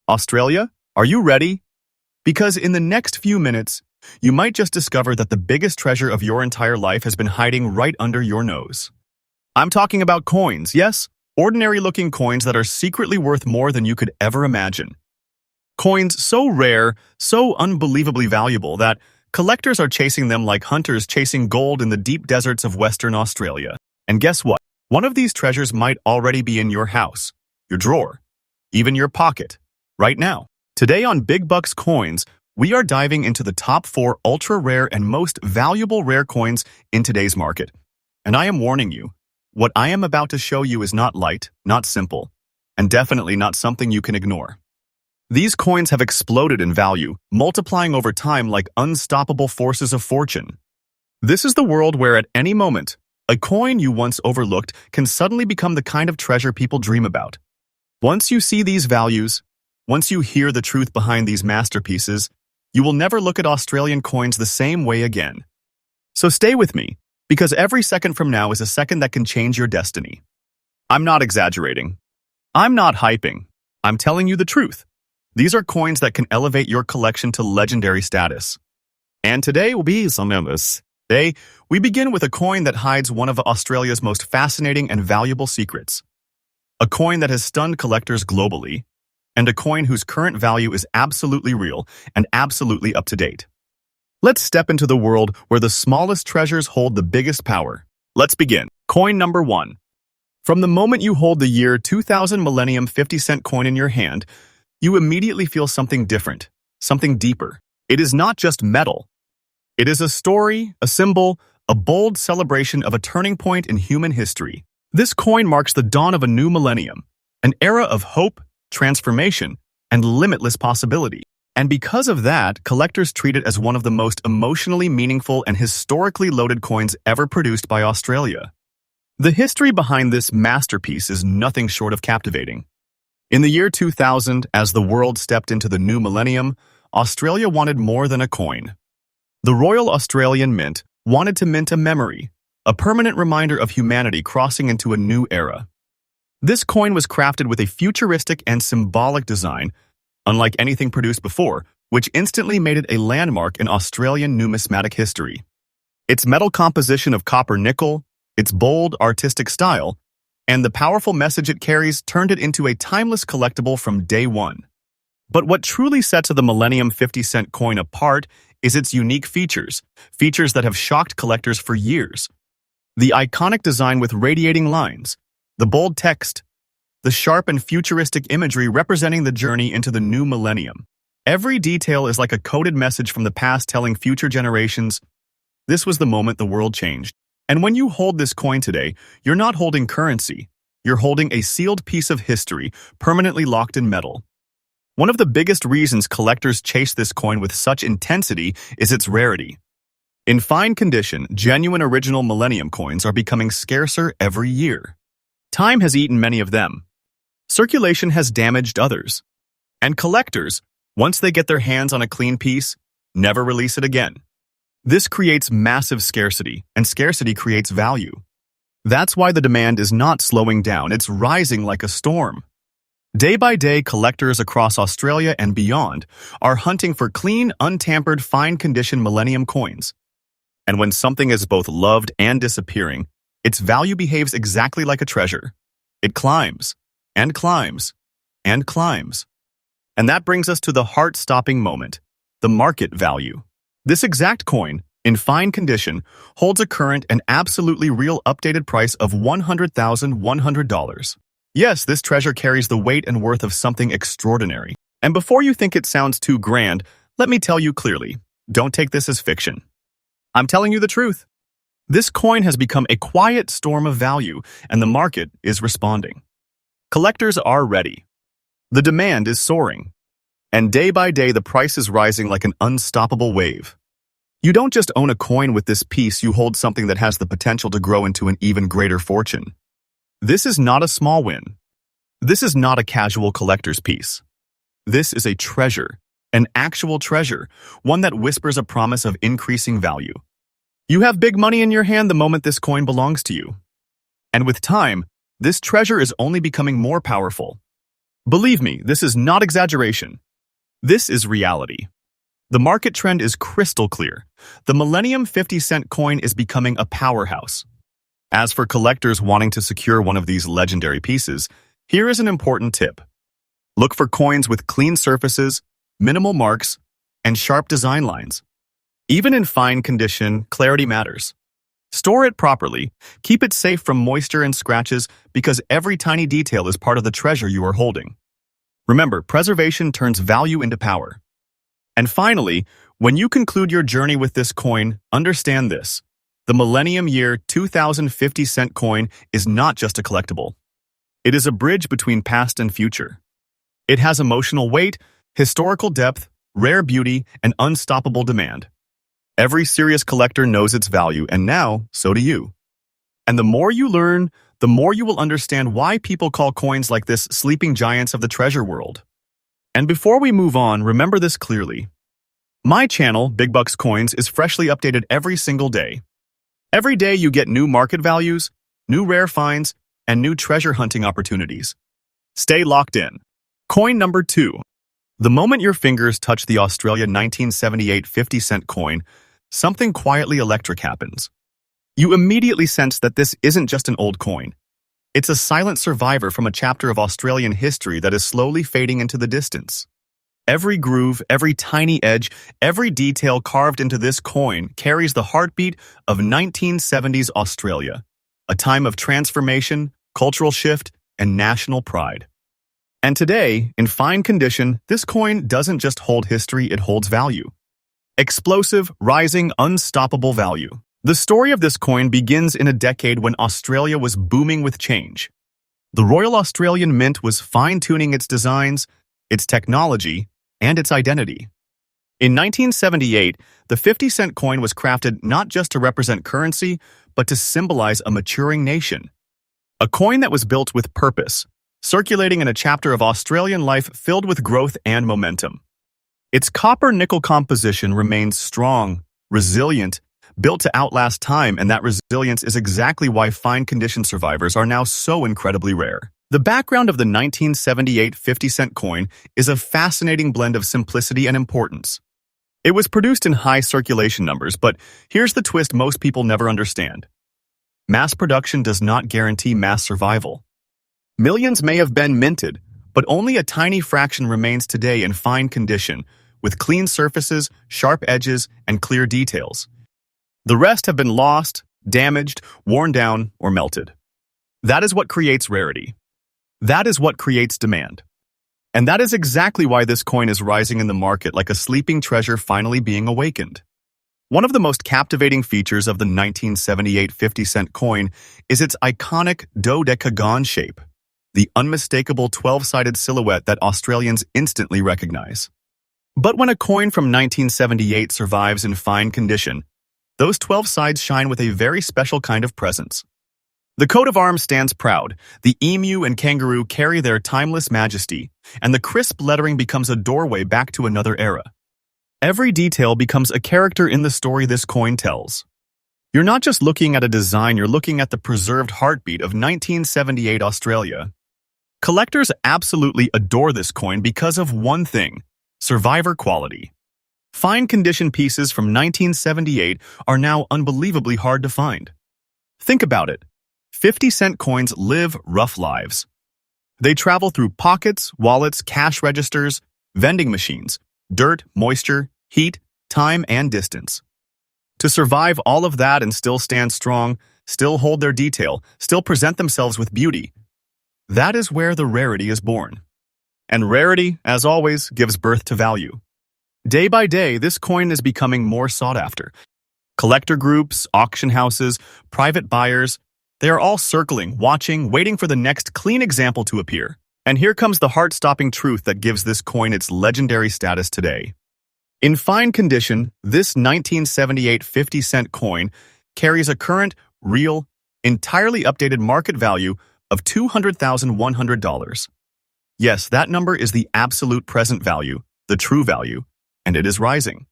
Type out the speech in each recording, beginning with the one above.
Australia, are you ready? Because in the next few minutes, you might just discover that the biggest treasure of your entire life has been hiding right under your nose. I'm talking about coins, yes? Ordinary-looking coins that are secretly worth more than you could ever imagine. Coins so rare, so unbelievably valuable that collectors are chasing them like hunters chasing gold in the deep deserts of Western Australia. And guess what? One of these treasures might already be in your house, your drawer, even your pocket, right now. Today on Big Bucks Coins, we are diving into the top 4 ultra-rare and most valuable rare coins in today's market. And I am warning you, what I am about to show you is not light, not simple, and definitely not something you can ignore. These coins have exploded in value, multiplying over time like unstoppable forces of fortune. This is the world where at any moment, a coin you once overlooked can suddenly become the kind of treasure people dream about. Once you see these values, once you hear the truth behind these masterpieces, you will never look at Australian coins the same way again. So stay with me, because every second from now is a second that can change your destiny. I'm not exaggerating. I'm not hyping. I'm telling you the truth. These are coins that can elevate your collection to legendary status. And today will be some of this. Today, we begin with a coin that hides one of Australia's most fascinating and valuable secrets. A coin that has stunned collectors globally, and a coin whose current value is absolutely real and absolutely up to date. Let's step into the world where the smallest treasures hold the biggest power. Let's begin. Coin number 1. From the moment you hold the year 2000 Millennium 50-cent coin in your hand, you immediately feel something different, something deeper. It is not just metal. It is a story, a symbol, a bold celebration of a turning point in human history. This coin marks the dawn of a new millennium, an era of hope, transformation, and limitless possibility. And because of that, collectors treat it as one of the most emotionally meaningful and historically loaded coins ever produced by Australia. The history behind this masterpiece is nothing short of captivating. In the year 2000, as the world stepped into the new millennium, Australia wanted more than a coin. The Royal Australian Mint wanted to mint a memory, a permanent reminder of humanity crossing into a new era. This coin was crafted with a futuristic and symbolic design, unlike anything produced before, which instantly made it a landmark in Australian numismatic history. Its metal composition of copper-nickel, its bold, artistic style, and the powerful message it carries turned it into a timeless collectible from day one. But what truly sets the Millennium 50-cent coin apart is its unique features that have shocked collectors for years. The iconic design with radiating lines, the bold text, the sharp and futuristic imagery representing the journey into the new millennium. Every detail is like a coded message from the past telling future generations, this was the moment the world changed. And when you hold this coin today, you're not holding currency. You're holding a sealed piece of history, permanently locked in metal. One of the biggest reasons collectors chase this coin with such intensity is its rarity. In fine condition, genuine original Millennium coins are becoming scarcer every year. Time has eaten many of them. Circulation has damaged others. And collectors, once they get their hands on a clean piece, never release it again. This creates massive scarcity, and scarcity creates value. That's why the demand is not slowing down, it's rising like a storm. Day by day, collectors across Australia and beyond are hunting for clean, untampered, fine-condition Millennium coins. And when something is both loved and disappearing, its value behaves exactly like a treasure. It climbs, and climbs, and climbs. And that brings us to the heart-stopping moment, the market value. This exact coin, in fine condition, holds a current and absolutely real updated price of $100,100. Yes, this treasure carries the weight and worth of something extraordinary. And before you think it sounds too grand, let me tell you clearly, don't take this as fiction. I'm telling you the truth. This coin has become a quiet storm of value, and the market is responding. Collectors are ready. The demand is soaring. And day by day, the price is rising like an unstoppable wave. You don't just own a coin with this piece, you hold something that has the potential to grow into an even greater fortune. This is not a small win. This is not a casual collector's piece. This is a treasure, an actual treasure, one that whispers a promise of increasing value. You have big money in your hand the moment this coin belongs to you. And with time, this treasure is only becoming more powerful. Believe me, this is not exaggeration. This is reality. The market trend is crystal clear. The Millennium 50-cent coin is becoming a powerhouse. As for collectors wanting to secure one of these legendary pieces, here is an important tip. Look for coins with clean surfaces, minimal marks, and sharp design lines. Even in fine condition, clarity matters. Store it properly, keep it safe from moisture and scratches because every tiny detail is part of the treasure you are holding. Remember, preservation turns value into power. And finally, when you conclude your journey with this coin, understand this. The Millennium Year 2050-cent coin is not just a collectible. It is a bridge between past and future. It has emotional weight, historical depth, rare beauty, and unstoppable demand. Every serious collector knows its value, and now, so do you. And the more you learn, the more you will understand why people call coins like this sleeping giants of the treasure world. And before we move on, remember this clearly. My channel, Big Bucks Coins, is freshly updated every single day. Every day you get new market values, new rare finds, and new treasure hunting opportunities. Stay locked in. Coin number 2. The moment your fingers touch the Australian 1978 50-cent coin, something quietly electric happens. You immediately sense that this isn't just an old coin. It's a silent survivor from a chapter of Australian history that is slowly fading into the distance. Every groove, every tiny edge, every detail carved into this coin carries the heartbeat of 1970s Australia, a time of transformation, cultural shift, and national pride. And today, in fine condition, this coin doesn't just hold history, it holds value. Explosive, rising, unstoppable value. The story of this coin begins in a decade when Australia was booming with change. The Royal Australian Mint was fine-tuning its designs, its technology, and its identity. In 1978, the 50-cent coin was crafted not just to represent currency, but to symbolize a maturing nation. A coin that was built with purpose, circulating in a chapter of Australian life filled with growth and momentum. Its copper-nickel composition remains strong, resilient, built to outlast time, and that resilience is exactly why fine-condition survivors are now so incredibly rare. The background of the 1978 50-cent coin is a fascinating blend of simplicity and importance. It was produced in high circulation numbers, but here's the twist most people never understand. Mass production does not guarantee mass survival. Millions may have been minted, but only a tiny fraction remains today in fine condition, with clean surfaces, sharp edges, and clear details. The rest have been lost, damaged, worn down, or melted. That is what creates rarity. That is what creates demand. And that is exactly why this coin is rising in the market like a sleeping treasure finally being awakened. One of the most captivating features of the 1978 50-cent coin is its iconic dodecagon shape, the unmistakable 12-sided silhouette that Australians instantly recognize. But when a coin from 1978 survives in fine condition, those 12 sides shine with a very special kind of presence. The coat of arms stands proud, the emu and kangaroo carry their timeless majesty, and the crisp lettering becomes a doorway back to another era. Every detail becomes a character in the story this coin tells. You're not just looking at a design, you're looking at the preserved heartbeat of 1978 Australia. Collectors absolutely adore this coin because of one thing: survivor quality. Fine condition pieces from 1978 are now unbelievably hard to find. Think about it. 50-cent coins live rough lives. They travel through pockets, wallets, cash registers, vending machines, dirt, moisture, heat, time, and distance. To survive all of that and still stand strong, still hold their detail, still present themselves with beauty, that is where the rarity is born. And rarity, as always, gives birth to value. Day by day, this coin is becoming more sought after. Collector groups, auction houses, private buyers, they are all circling, watching, waiting for the next clean example to appear. And here comes the heart-stopping truth that gives this coin its legendary status today. In fine condition, this 1978 50-cent coin carries a current, real, entirely updated market value of $200,100. Yes, that number is the absolute present value, the true value, and it is rising.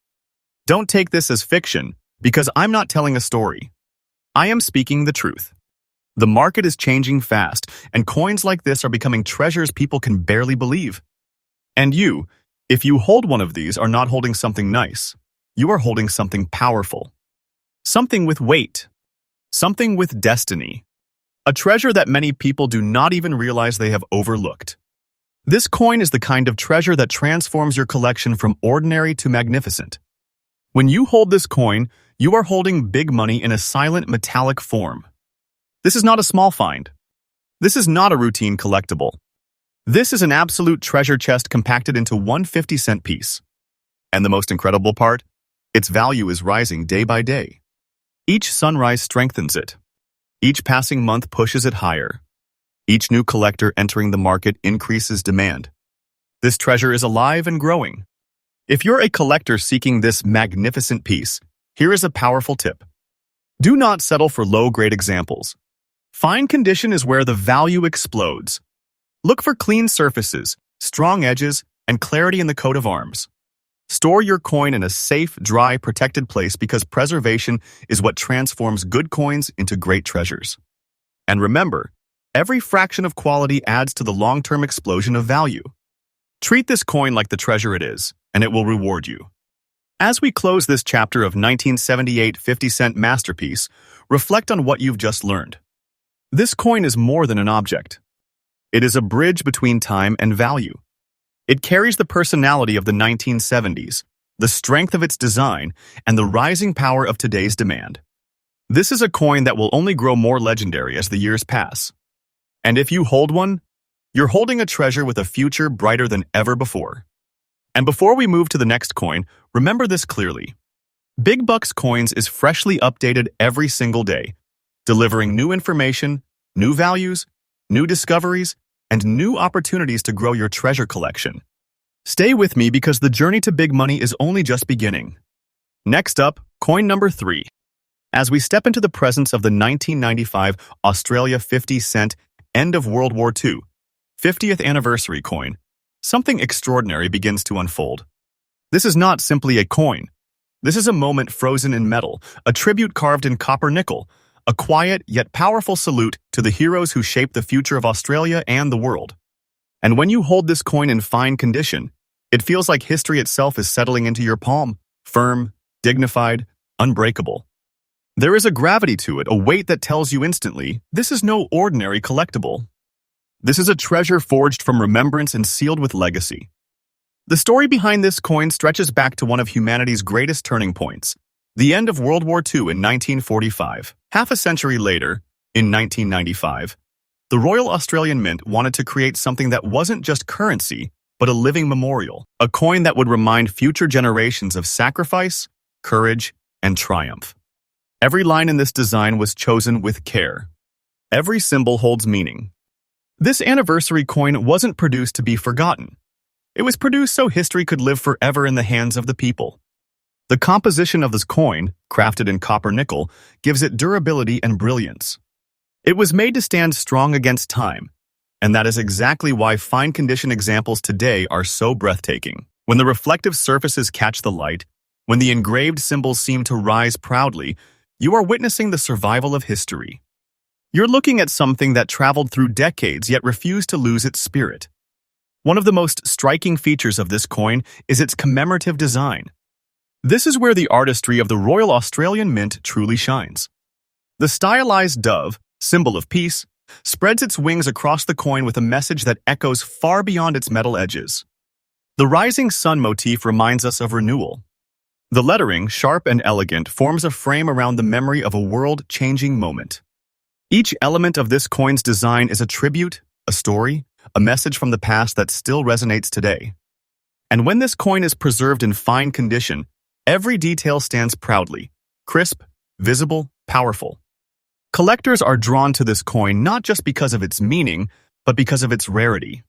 Don't take this as fiction, because I'm not telling a story. I am speaking the truth. The market is changing fast, and coins like this are becoming treasures people can barely believe. And you, if you hold one of these, are not holding something nice. You are holding something powerful. Something with weight. Something with destiny. A treasure that many people do not even realize they have overlooked. This coin is the kind of treasure that transforms your collection from ordinary to magnificent. When you hold this coin, you are holding big money in a silent metallic form. This is not a small find. This is not a routine collectible. This is an absolute treasure chest compacted into one 50-cent piece. And the most incredible part? Its value is rising day by day. Each sunrise strengthens it. Each passing month pushes it higher. Each new collector entering the market increases demand. This treasure is alive and growing. If you're a collector seeking this magnificent piece, here is a powerful tip. Do not settle for low-grade examples. Fine condition is where the value explodes. Look for clean surfaces, strong edges, and clarity in the coat of arms. Store your coin in a safe, dry, protected place because preservation is what transforms good coins into great treasures. And remember, every fraction of quality adds to the long-term explosion of value. Treat this coin like the treasure it is, and it will reward you. As we close this chapter of 1978 50-cent masterpiece, reflect on what you've just learned. This coin is more than an object. It is a bridge between time and value. It carries the personality of the 1970s, the strength of its design, and the rising power of today's demand. This is a coin that will only grow more legendary as the years pass. And if you hold one, you're holding a treasure with a future brighter than ever before. And before we move to the next coin, remember this clearly. Big Bucks Coins is freshly updated every single day, delivering new information, new values, new discoveries, and new opportunities to grow your treasure collection. Stay with me because the journey to big money is only just beginning. Next up, coin number 3. As we step into the presence of the 1995 Australia 50-cent end of World War II 50th anniversary coin, something extraordinary begins to unfold. This is not simply a coin. This is a moment frozen in metal, a tribute carved in copper nickel, a quiet yet powerful salute to the heroes who shaped the future of Australia and the world. And when you hold this coin in fine condition, it feels like history itself is settling into your palm, firm, dignified, unbreakable. There is a gravity to it, a weight that tells you instantly, this is no ordinary collectible. This is a treasure forged from remembrance and sealed with legacy. The story behind this coin stretches back to one of humanity's greatest turning points, the end of World War II in 1945. Half a century later, in 1995, the Royal Australian Mint wanted to create something that wasn't just currency, but a living memorial, a coin that would remind future generations of sacrifice, courage, and triumph. Every line in this design was chosen with care. Every symbol holds meaning. This anniversary coin wasn't produced to be forgotten. It was produced so history could live forever in the hands of the people. The composition of this coin, crafted in copper nickel, gives it durability and brilliance. It was made to stand strong against time, and that is exactly why fine condition examples today are so breathtaking. When the reflective surfaces catch the light, when the engraved symbols seem to rise proudly, you are witnessing the survival of history. You're looking at something that traveled through decades yet refused to lose its spirit. One of the most striking features of this coin is its commemorative design. This is where the artistry of the Royal Australian Mint truly shines. The stylized dove, symbol of peace, spreads its wings across the coin with a message that echoes far beyond its metal edges. The rising sun motif reminds us of renewal. The lettering, sharp and elegant, forms a frame around the memory of a world-changing moment. Each element of this coin's design is a tribute, a story, a message from the past that still resonates today. And when this coin is preserved in fine condition, every detail stands proudly, crisp, visible, powerful. Collectors are drawn to this coin not just because of its meaning, but because of its rarity.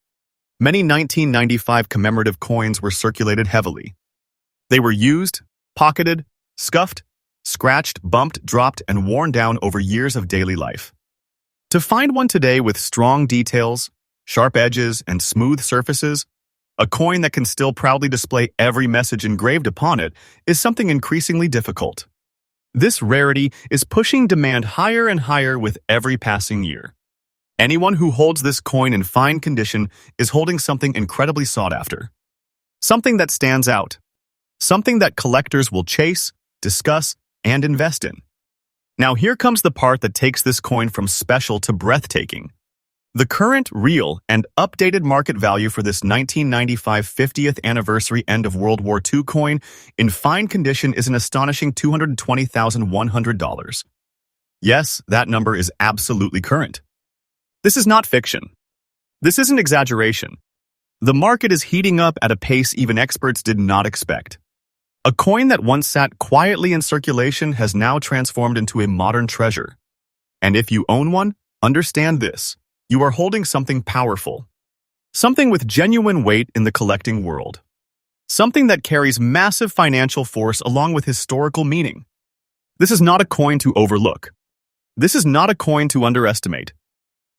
Many 1995 commemorative coins were circulated heavily. They were used, pocketed, scuffed, scratched, bumped, dropped, and worn down over years of daily life. To find one today with strong details, sharp edges, and smooth surfaces, a coin that can still proudly display every message engraved upon it, is something increasingly difficult. This rarity is pushing demand higher and higher with every passing year. Anyone who holds this coin in fine condition is holding something incredibly sought after. Something that stands out. Something that collectors will chase, discuss, and invest in. Now here comes the part that takes this coin from special to breathtaking. The current, real, and updated market value for this 1995 50th anniversary end of World War II coin in fine condition is an astonishing $220,100. Yes, that number is absolutely current. This is not fiction. This isn't exaggeration. The market is heating up at a pace even experts did not expect. A coin that once sat quietly in circulation has now transformed into a modern treasure. And if you own one, understand this. You are holding something powerful. Something with genuine weight in the collecting world. Something that carries massive financial force along with historical meaning. This is not a coin to overlook. This is not a coin to underestimate.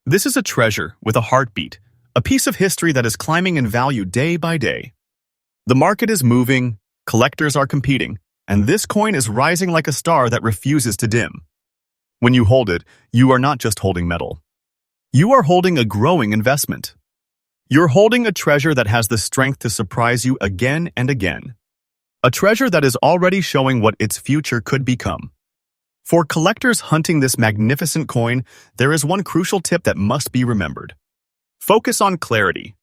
This is a treasure with a heartbeat, a piece of history that is climbing in value day by day. The market is moving, collectors are competing, and this coin is rising like a star that refuses to dim. When you hold it, you are not just holding metal. You are holding a growing investment. You're holding a treasure that has the strength to surprise you again and again. A treasure that is already showing what its future could become. For collectors hunting this magnificent coin, there is one crucial tip that must be remembered. Focus on clarity.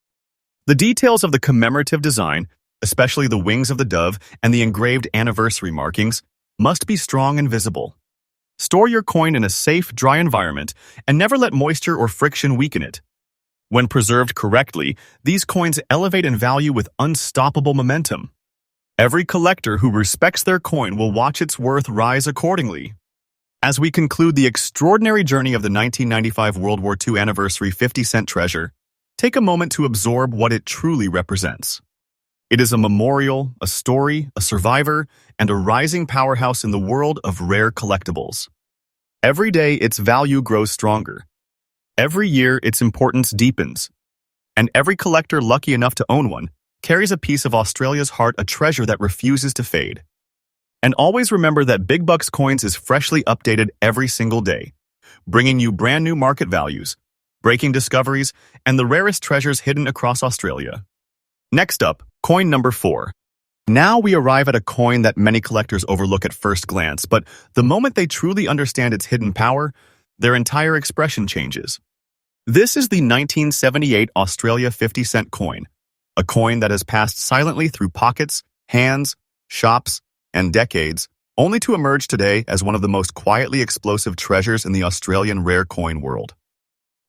The details of the commemorative design, especially the wings of the dove and the engraved anniversary markings, must be strong and visible. Store your coin in a safe, dry environment and never let moisture or friction weaken it. When preserved correctly, these coins elevate in value with unstoppable momentum. Every collector who respects their coin will watch its worth rise accordingly. As we conclude the extraordinary journey of the 1995 World War II anniversary 50-cent treasure, take a moment to absorb what it truly represents. It is a memorial, a story, a survivor, and a rising powerhouse in the world of rare collectibles. Every day, its value grows stronger. Every year, its importance deepens. And every collector lucky enough to own one carries a piece of Australia's heart, a treasure that refuses to fade. And always remember that Big Bucks Coins is freshly updated every single day, bringing you brand new market values, breaking discoveries, and the rarest treasures hidden across Australia. Next up, coin number 4. Now we arrive at a coin that many collectors overlook at first glance, but the moment they truly understand its hidden power, their entire expression changes. This is the 1978 Australia 50-cent coin, a coin that has passed silently through pockets, hands, shops, and decades, only to emerge today as one of the most quietly explosive treasures in the Australian rare coin world.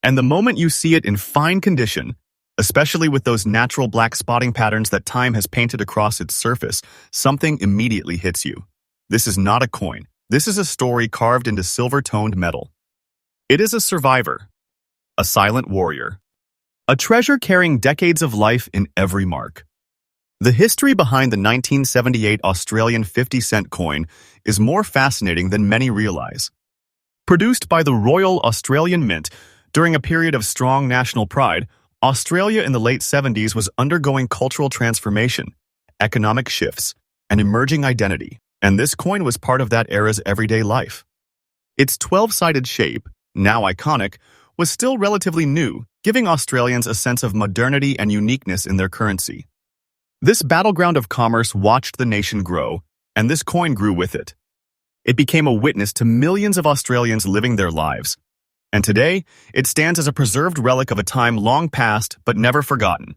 And the moment you see it in fine condition, especially with those natural black spotting patterns that time has painted across its surface, something immediately hits you. This is not a coin. This is a story carved into silver-toned metal. It is a survivor, a silent warrior, a treasure carrying decades of life in every mark. The history behind the 1978 Australian 50-cent coin is more fascinating than many realize. Produced by the Royal Australian Mint during a period of strong national pride, Australia in the late 70s was undergoing cultural transformation, economic shifts, and emerging identity, and this coin was part of that era's everyday life. Its 12-sided shape, now iconic, was still relatively new, giving Australians a sense of modernity and uniqueness in their currency. This battleground of commerce watched the nation grow, and this coin grew with it. It became a witness to millions of Australians living their lives, and today, it stands as a preserved relic of a time long past but never forgotten.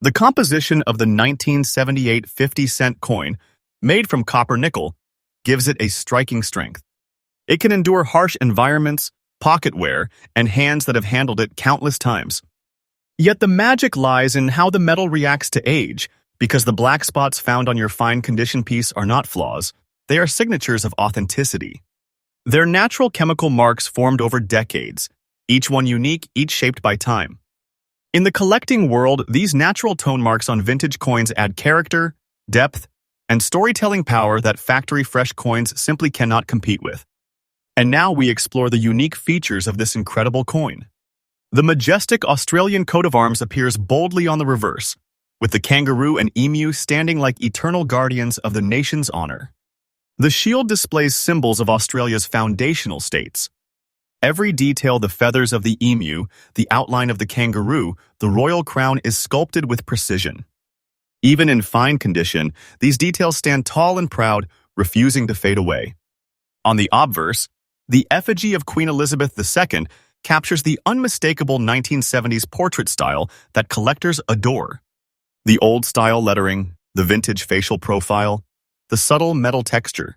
The composition of the 1978 50-cent coin, made from copper nickel, gives it a striking strength. It can endure harsh environments, pocket wear, and hands that have handled it countless times. Yet the magic lies in how the metal reacts to age, because the black spots found on your fine condition piece are not flaws, they are signatures of authenticity. They're natural chemical marks formed over decades, each one unique, each shaped by time. In the collecting world, these natural tone marks on vintage coins add character, depth, and storytelling power that factory-fresh coins simply cannot compete with. And now we explore the unique features of this incredible coin. The majestic Australian coat of arms appears boldly on the reverse, with the kangaroo and emu standing like eternal guardians of the nation's honor. The shield displays symbols of Australia's foundational states. Every detail, the feathers of the emu, the outline of the kangaroo, the royal crown is sculpted with precision. Even in fine condition, these details stand tall and proud, refusing to fade away. On the obverse, the effigy of Queen Elizabeth II captures the unmistakable 1970s portrait style that collectors adore. The old-style lettering, the vintage facial profile, the subtle metal texture.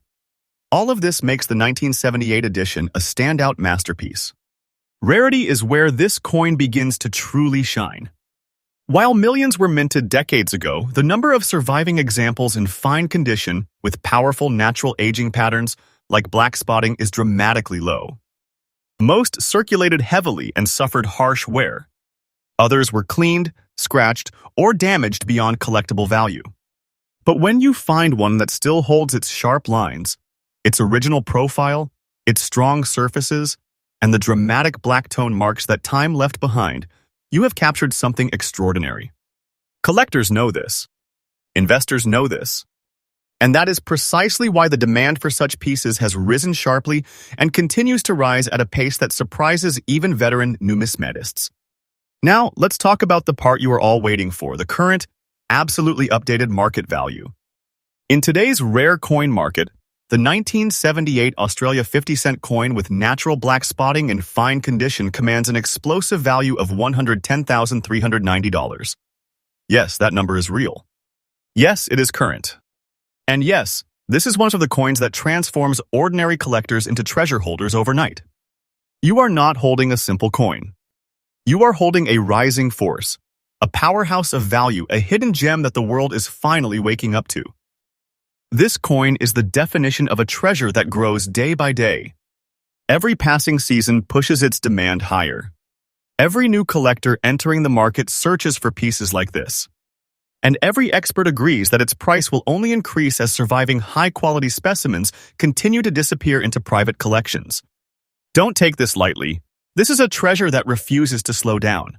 All of this makes the 1978 edition a standout masterpiece. Rarity is where this coin begins to truly shine. While millions were minted decades ago, the number of surviving examples in fine condition with powerful natural aging patterns like black spotting is dramatically low. Most circulated heavily and suffered harsh wear. Others were cleaned, scratched, or damaged beyond collectible value. But when you find one that still holds its sharp lines, its original profile, its strong surfaces, and the dramatic black tone marks that time left behind, you have captured something extraordinary. Collectors know this. Investors know this. And that is precisely why the demand for such pieces has risen sharply and continues to rise at a pace that surprises even veteran numismatists. Now, let's talk about the part you are all waiting for, the current, absolutely updated market value. In today's rare coin market, the 1978 Australia 50-cent coin with natural black spotting in fine condition commands an explosive value of $110,390. Yes, that number is real. Yes, it is current. And yes, this is one of the coins that transforms ordinary collectors into treasure holders overnight. You are not holding a simple coin. You are holding a rising force, a powerhouse of value, a hidden gem that the world is finally waking up to. This coin is the definition of a treasure that grows day by day. Every passing season pushes its demand higher. Every new collector entering the market searches for pieces like this. And every expert agrees that its price will only increase as surviving high-quality specimens continue to disappear into private collections. Don't take this lightly. This is a treasure that refuses to slow down.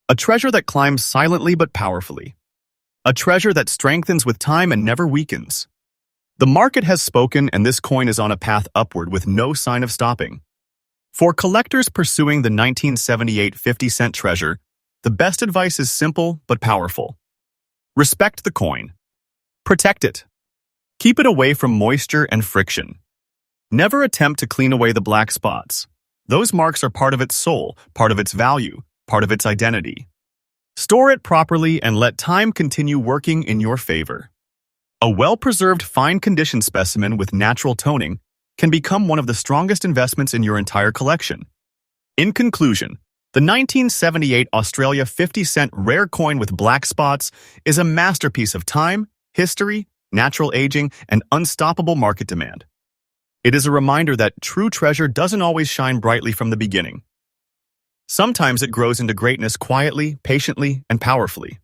A treasure that climbs silently but powerfully. A treasure that strengthens with time and never weakens. The market has spoken, and this coin is on a path upward with no sign of stopping. For collectors pursuing the 1978 50-cent treasure, the best advice is simple but powerful. Respect the coin. Protect it. Keep it away from moisture and friction. Never attempt to clean away the black spots. Those marks are part of its soul, part of its value, part of its identity. Store it properly and let time continue working in your favor. A well-preserved fine-condition specimen with natural toning can become one of the strongest investments in your entire collection. In conclusion, the 1978 Australia 50-cent rare coin with black spots is a masterpiece of time, history, natural aging, and unstoppable market demand. It is a reminder that true treasure doesn't always shine brightly from the beginning. Sometimes it grows into greatness quietly, patiently, and powerfully.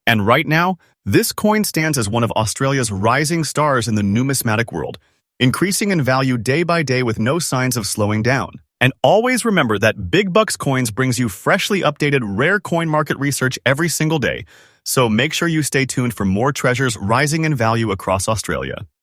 And right now, this coin stands as one of Australia's rising stars in the numismatic world, increasing in value day by day with no signs of slowing down. And always remember that Big Bucks Coins brings you freshly updated rare coin market research every single day, so make sure you stay tuned for more treasures rising in value across Australia.